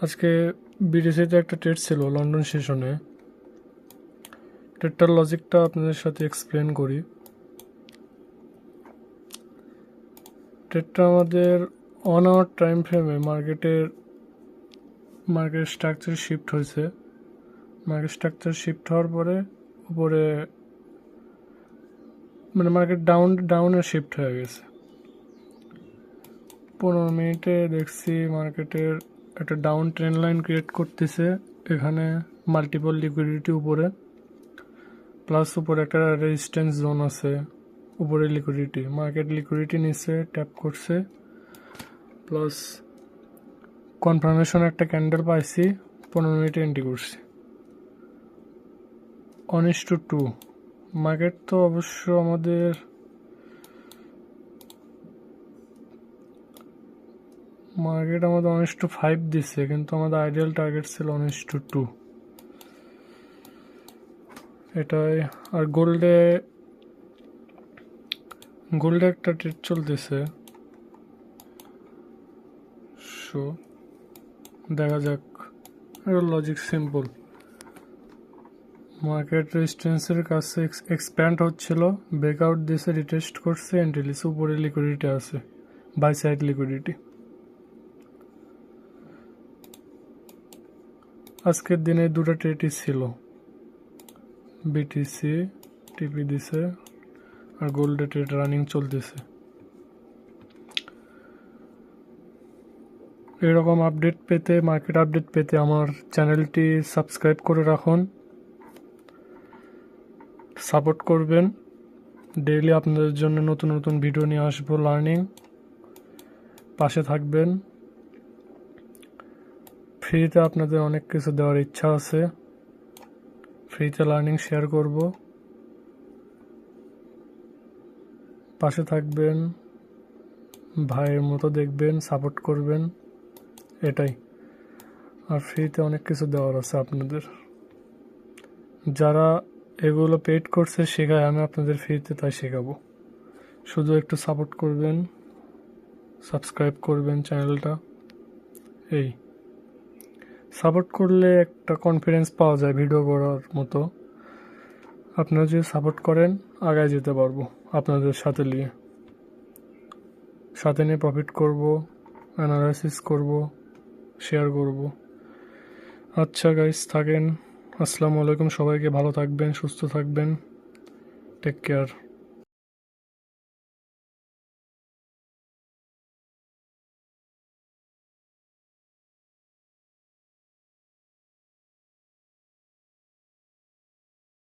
আজকে বিটিসিতে একটা ট্রেড ছিল লন্ডন সেশনে। ট্রেডটার লজিকটা আপনাদের সাথে এক্সপ্লেন করি। ট্রেডটা আমাদের 1 আওয়ার টাইম ফ্রেমে মার্কেট স্ট্রাকচার শিফট হয়েছে। মার্কেট স্ট্রাকচার শিফট হওয়ার পরে উপরে মার্কেট ডাউনে শিফট হয়ে গেছে। 15 মিনিটে দেখছি মার্কেটের একটা ডাউন ট্রেন্ড লাইন ক্রিয়েট করতেছে। এখানে মাল্টিপল লিকুইডিটি উপরে, প্লাস উপরে একটা রেজিস্ট্যান্স জোন আছে। উপরে লিকুইডিটি, মার্কেট লিকুইডিটি নিচে ট্যাপ করছে, প্লাস কনফার্মেশন একটা ক্যান্ডেল পাইছি। 15 মিনিটে এন্ট্রি করছি 1:2। মার্কেট তো অবশ্য আমাদের মার্কেট আমাদের 1:5 দিচ্ছে, কিন্তু আমাদের আইডিয়াল টার্গেট ছিল 1:2। এটাই। আর গোল্ডে একটা ট্রেড চলতেছে, সো দেখা যাক। লজিক সিম্পল, মার্কেট রেজিস্ট্যান্সের কাছে এক্সপ্যান্ড হচ্ছিল, ব্রেকআউট দিয়েছে, রিটেস্ট করছে, এন্ট্রি লিছে। উপরে লিকুইডিটি আছে, বাই সাইড লিকুইডিটি। আজকের দিনে দুটো ট্রেডই ছিল, বিটিসি টিপি দিছে আর গোল্ডে ট্রেড রানিং চলতেছে। এরকম আপডেট পেতে, মার্কেট আপডেট পেতে আমার চ্যানেলটি সাবস্ক্রাইব করে রাখুন, সাপোর্ট করবেন। ডেইলি আপনাদের জন্য নতুন নতুন ভিডিও নিয়ে আসবো, লার্নিং। পাশে থাকবেন। ফ্রিতে আপনাদের অনেক কিছু দেওয়ার ইচ্ছা আছে, ফ্রিতে লার্নিং শেয়ার করব। পাশে থাকবেন, ভাইয়ের মতো দেখবেন, সাপোর্ট করবেন, এটাই। আর ফ্রিতে অনেক কিছু দেওয়ার আছে আপনাদের। যারা এগুলো পেড করছে শেখায়, আমি আপনাদের ফ্রিতে তাই শেখাবো। শুধু একটু সাপোর্ট করবেন, সাবস্ক্রাইব করবেন চ্যানেলটা। এই সাপোর্ট করলে একটা কনফিডেন্স পাওয়া যায় ভিডিও করার মতো। আপনারা যদি সাপোর্ট করেন, আগায় যেতে পারবো আপনাদের সাথে নিয়ে প্রফিট করব, অ্যানালাইসিস করব, শেয়ার করব। আচ্ছা গাইস, থাকেন। আসসালামু আলাইকুম। সবাইকে ভালো থাকবেন, সুস্থ থাকবেন। Take care.